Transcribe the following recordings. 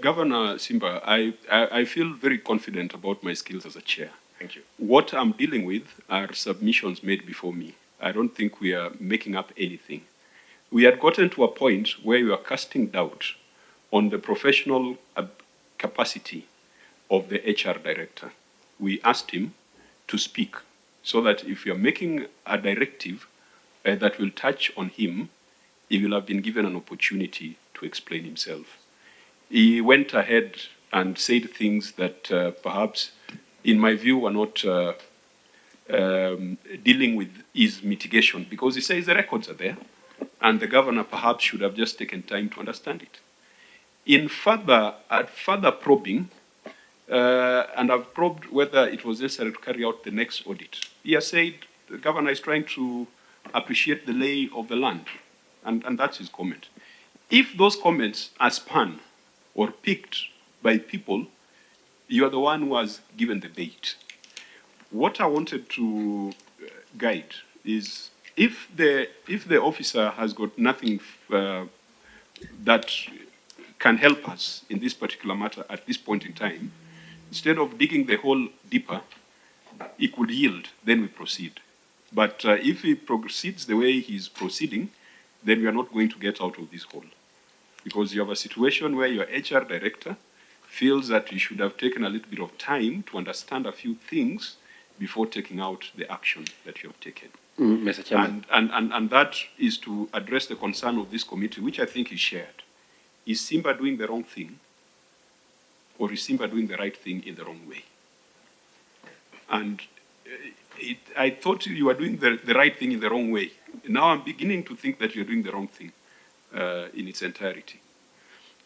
Governor Simba, I feel very confident about my skills as a chair. Thank you. What I'm dealing with are submissions made before me. I don't think we are making up anything. We had gotten to a point where we were casting doubt on the professional capacity of the HR director. We asked him to speak so that if you're making a directive that will touch on him, he will have been given an opportunity to explain himself. He went ahead and said things that perhaps, in my view, were not dealing with his mitigation, because he says the records are there, and the governor perhaps should have just taken time to understand it. In further probing, and I've probed whether it was necessary to carry out the next audit, he has said the governor is trying to appreciate the lay of the land, and that's his comment. If those comments are spun or picked by people, you are the one who has given the bait. What I wanted to guide is if the officer has got nothing that can help us in this particular matter at this point in time, instead of digging the hole deeper, he could yield, then we proceed. But if he proceeds the way he's proceeding, then we are not going to get out of this hole. Because you have a situation where your HR director feels that you should have taken a little bit of time to understand a few things before taking out the action that you have taken. Mr. Chairman. And that is to address the concern of this committee, which I think is shared. Is SIMBA doing the wrong thing, or is SIMBA doing the right thing in the wrong way? And I thought you were doing the right thing in the wrong way. Now I'm beginning to think that you're doing the wrong thing in its entirety.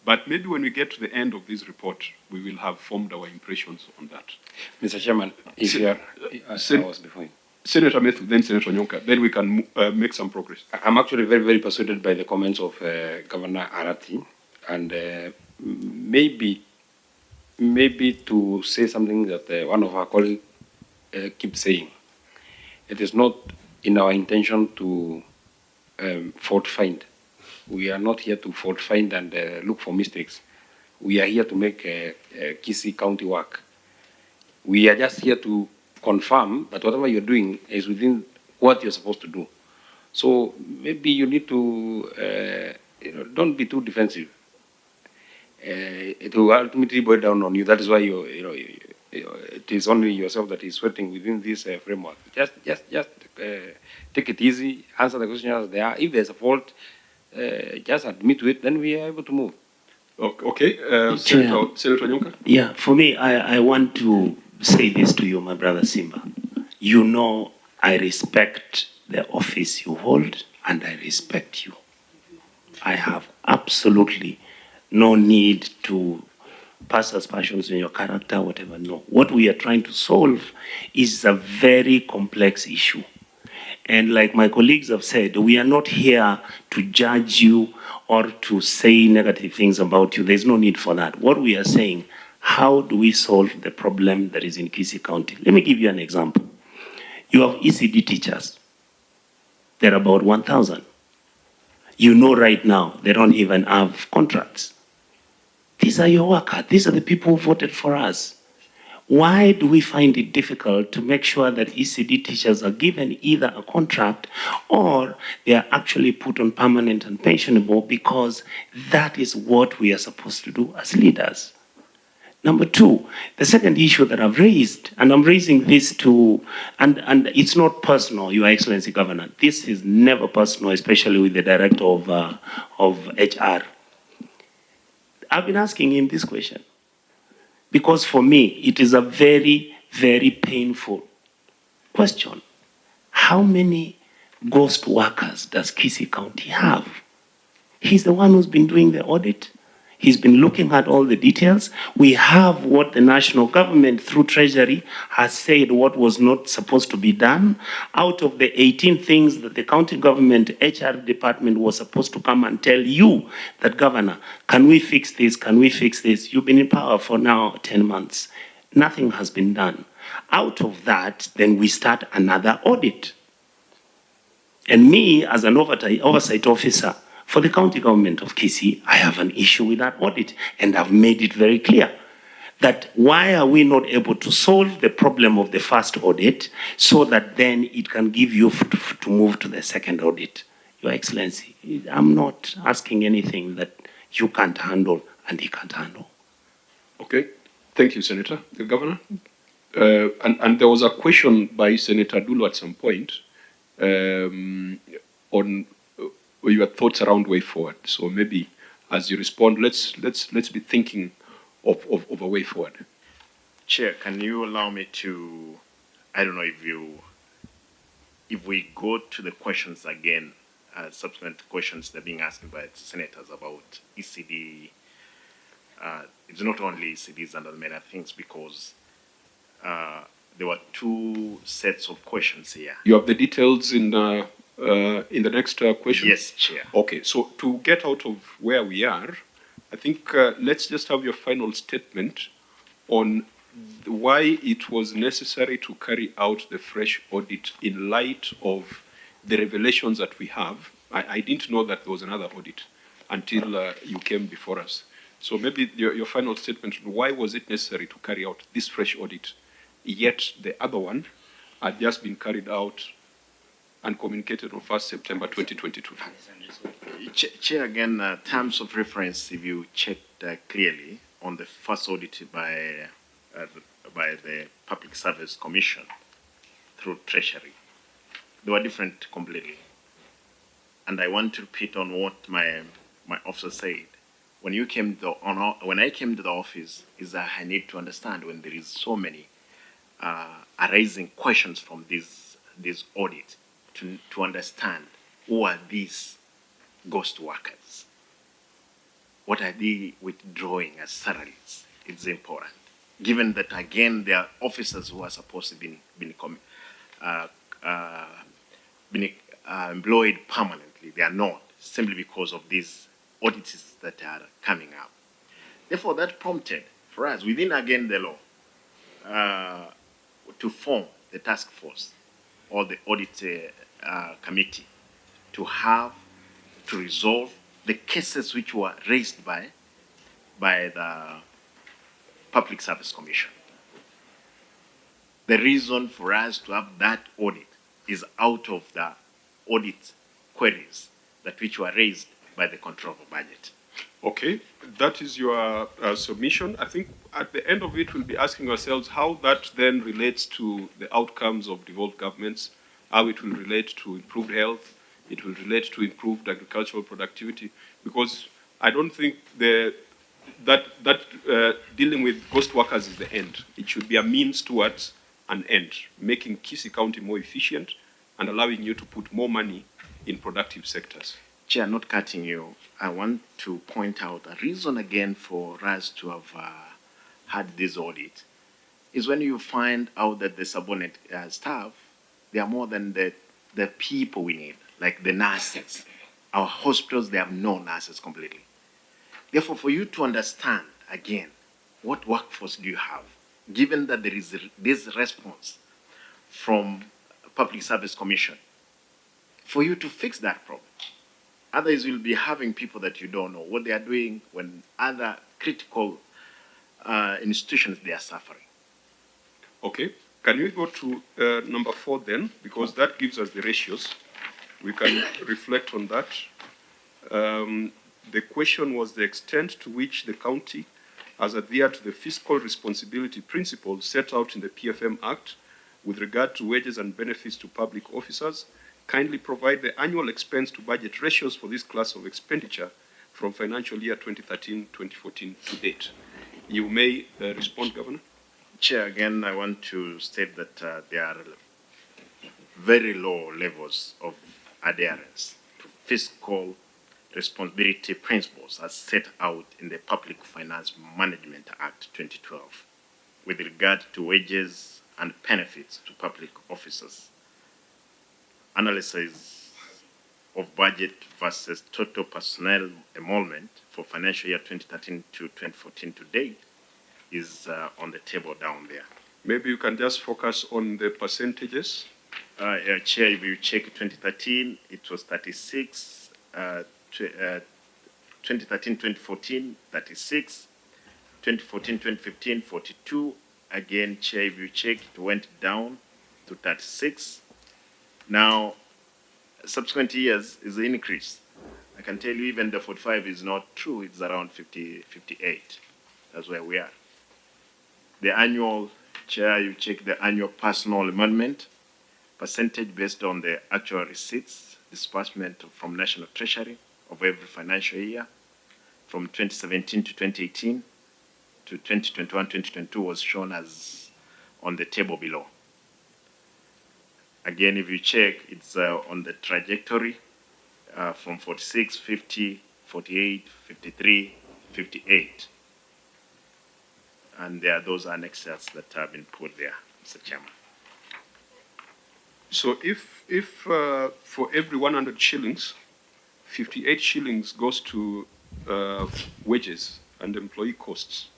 But maybe when we get to the end of this report, we will have formed our impressions on that. Mr. Chairman, if you are... I was before you. Senator Methu, then Senator Nyonka, then we can make some progress. I'm actually very, very persuaded by the comments of Governor Arati, and maybe to say something that one of our colleagues keeps saying. It is not in our intention to fault find. We are not here to fault find and look for mistakes. We are here to make Kisii County work. We are just here to confirm that whatever you're doing is within what you're supposed to do. So maybe you need to, don't be too defensive. It will ultimately boil down on you. That is why it is only yourself that is sweating within this framework. Just take it easy, answer the questions as they are. If there's a fault, just admit to it, then we are able to move. Okay, Senator Nyonka? Yeah, for me, I want to say this to you, my brother Simba. You know I respect the office you hold, and I respect you. I have absolutely no need to pass aspersions on your character, whatever. No. What we are trying to solve is a very complex issue. And like my colleagues have said, we are not here to judge you or to say negative things about you. There's no need for that. What we are saying, how do we solve the problem that is in Kisii County? Let me give you an example. You have ECD teachers. They're about 1,000. You know right now, they don't even have contracts. These are your workers. These are the people who voted for us. Why do we find it difficult to make sure that ECD teachers are given either a contract or they are actually put on permanent and pensionable, because that is what we are supposed to do as leaders? Number two, the second issue that I've raised, and I'm raising this to, and it's not personal, Your Excellency Governor. This is never personal, especially with the director of HR. I've been asking him this question, because for me, it is a very, very painful question. How many ghost workers does Kisii County have? He's the one who's been doing the audit. He's been looking at all the details. We have what the national government through Treasury has said what was not supposed to be done. Out of the 18 things that the county government HR department was supposed to come and tell you that, Governor, can we fix this? Can we fix this? You've been in power for now 10 months. Nothing has been done. Out of that, then we start another audit. And me, as an oversight officer, For the county government of Kisii, I have an issue with that audit, and I've made it very clear that why are we not able to solve the problem of the first audit so that then it can give you to move to the second audit? Your Excellency, I'm not asking anything that you can't handle and he can't handle. Okay, thank you, Senator. The Governor? And there was a question by Senator Dulu at some point on your thoughts around way forward. So maybe as you respond, let's be thinking of a way forward. Chair, can you allow me to, I don't know if we go to the questions again, subsequent questions that are being asked by senators about ECD. It's not only ECDs and other many things, because there were two sets of questions here. You have the details in the next question? Yes, Chair. Okay, so to get out of where we are, I think let's just have your final statement on why it was necessary to carry out the fresh audit in light of the revelations that we have. I didn't know that there was another audit until you came before us. So maybe your final statement, why was it necessary to carry out this fresh audit, yet the other one had just been carried out and communicated on 1st September 2022. Chair, again, terms of reference, if you checked clearly on the first audit by the Public Service Commission through Treasury, they were different completely. And I want to repeat on what my officer said. When I came to the office, is that I need to understand when there is so many arising questions from this audit to understand who are these ghost workers. What are they withdrawing as salaries? It's important. Given that, again, there are officers who are supposed to be employed permanently. They are not, simply because of these audits that are coming up. Therefore, that prompted for us, within, again, the law, to form the task force or the audit committee to resolve the cases which were raised by the Public Service Commission. The reason for us to have that audit is out of the audit queries which were raised by the control of budget. Okay, that is your submission. I think at the end of it, we'll be asking ourselves how that then relates to the outcomes of devolved governments, how it will relate to improved health, it will relate to improved agricultural productivity, because I don't think that dealing with ghost workers is the end. It should be a means towards an end, making Kisii County more efficient and allowing you to put more money in productive sectors. Chair, not cutting you, I want to point out a reason again for us to have had this audit is when you find out that the subordinate staff, they are more than the people we need, like the nurses. Our hospitals, they have no nurses completely. Therefore, for you to understand, again, what workforce do you have, given that there is this response from Public Service Commission, for you to fix that problem. Otherwise, you'll be having people that you don't know what they are doing when other critical institutions, they are suffering. Okay, can we go to number 4 then, because that gives us the ratios. We can reflect on that. The question was the extent to which the county has adhered to the fiscal responsibility principle set out in the PFM Act with regard to wages and benefits to public officers. Kindly provide the annual expense to budget ratios for this class of expenditure from financial year 2013-2014 to date. You may respond, Governor. Chair, again, I want to state that there are very low levels of adherence to fiscal responsibility principles as set out in the Public Finance Management Act 2012 with regard to wages and benefits to public officers. Analysis of budget versus total personnel enrollment for financial year 2013 to 2014 to date is on the table down there. Maybe you can just focus on the percentages. Chair, if you check 2013, it was 36. 2013-2014, 36, 2014-2015, 42. Again, Chair, if you check, it went down to 36. Now, subsequent years is an increase. I can tell you even the 45 is not true, it's around 58. That's where we are. The annual, Chair, you check the annual personal amendment percentage based on the actual receipts, disbursement from National Treasury of every financial year from 2017 to 2018 to 2021, 2022 was shown as on the table below. Again, if you check, it's on the trajectory from 46, 50, 48, 53, 58. And there are those annexes that have been put there, Mr. Chairman. So if for every 100 shillings, 58 shillings goes to wages and employee costs,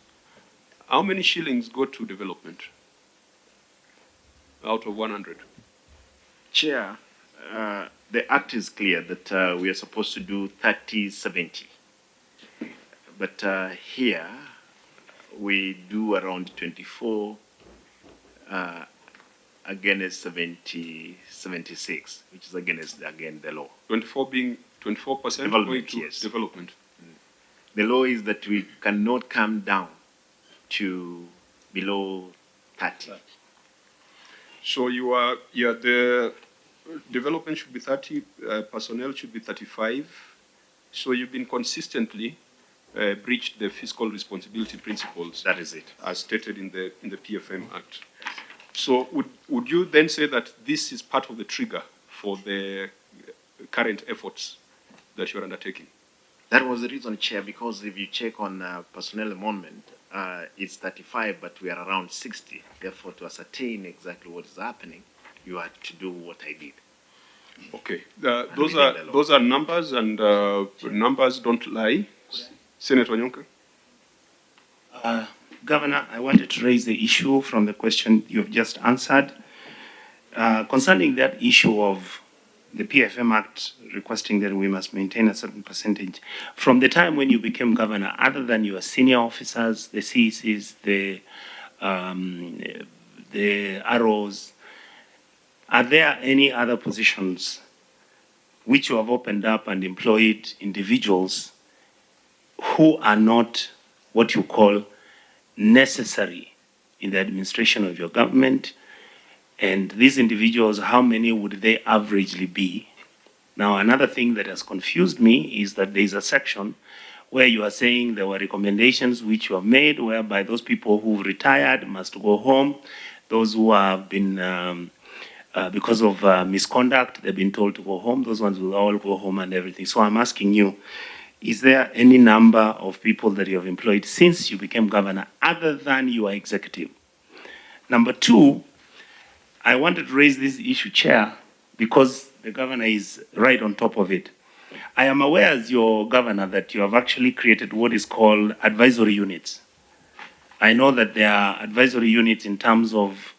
how many shillings go to development out of 100? Chair, the act is clear that we are supposed to do 30-70. But here, we do around 24 against 76, which is against, again, the law. 24 being 24% Development, going to yes. development. The law is that we cannot come down to below 30. So the development should be 30, personnel should be 35. So you've been consistently breached the fiscal responsibility principles. That is it. As stated in the PFM Act. So would you then say that this is part of the trigger for the current efforts that you're undertaking? That was the reason, Chair, because if you check on personnel amendment, it's 35, but we are around 60. Therefore, to ascertain exactly what is happening, you had to do what I did. Okay, those are numbers, and numbers don't lie. Senator Nyonka. Governor, I wanted to raise the issue from the question you've just answered. Concerning that issue of the PFM Act requesting that we must maintain a certain percentage, from the time when you became governor, other than your senior officers, the CECs, the ROs, are there any other positions which you have opened up and employed individuals who are not what you call necessary in the administration of your government? And these individuals, how many would they averagely be? Now, another thing that has confused me is that there is a section where you are saying there were recommendations which you have made whereby those people who retired must go home. Those who have been, because of misconduct, they've been told to go home. Those ones will all go home and everything. So I'm asking you, is there any number of people that you have employed since you became governor other than your executive? Number two, I wanted to raise this issue, Chair, because the governor is right on top of it. I am aware as your governor that you have actually created what is called advisory units. I know that there are advisory units in terms of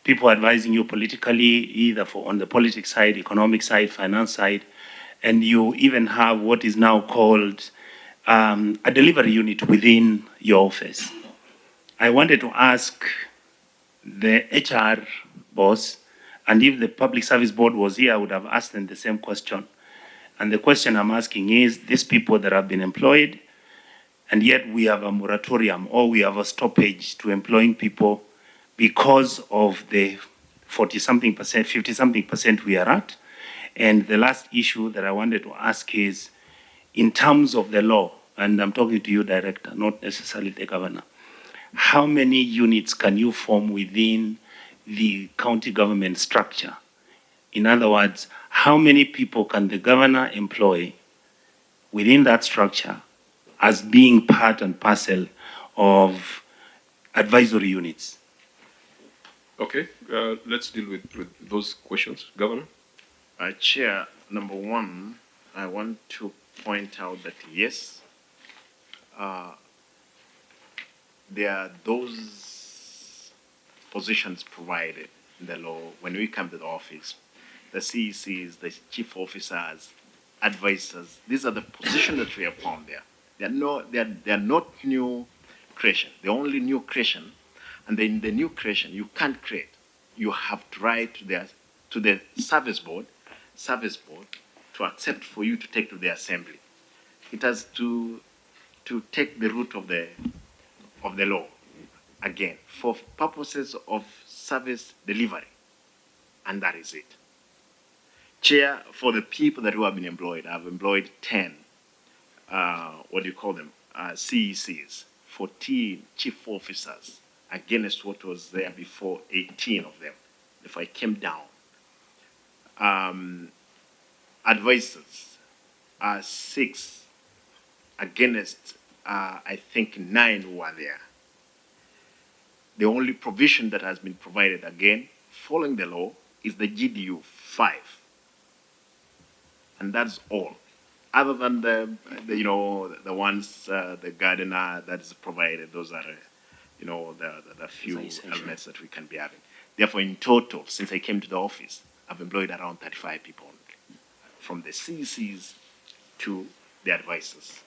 people advising you politically, either on the politics side, economic side, finance side, and you even have what is now called a delivery unit within your office. I wanted to ask the HR boss, and if the Public Service Board was here, I would have asked them the same question. And the question I'm asking is, these people that have been employed, and yet we have a moratorium or we have a stoppage to employing people because of the 40-something percent, 50-something percent we are at. And the last issue that I wanted to ask is, in terms of the law, and I'm talking to you, Director, not necessarily the governor, how many units can you form within the county government structure? In other words, how many people can the governor employ within that structure as being part and parcel of advisory units? Okay, let's deal with those questions. Governor? Chair, number one, I want to point out that yes, there are those positions provided in the law when we come to the office. The CECs, the chief officers, advisors. These are the positions that we have found there. They are not new creation. They're only new creation. And then the new creation, you can't create. You have to write to the service board to accept for you to take to the assembly. It has to take the route of the law, again, for purposes of service delivery. And that is it. Chair, for the people that who have been employed, I've employed 10, CECs, 14 chief officers, against what was there before, 18 of them, if I came down. Advisors, 6, against, I think, 9 who are there. The only provision that has been provided, again, following the law, is the GDU 5. And that's all. Other than the ones, the gardener that is provided, those are, the few elements that we can be having. Therefore, in total, since I came to the office, I've employed around 35 people, from the CCs to the advisors.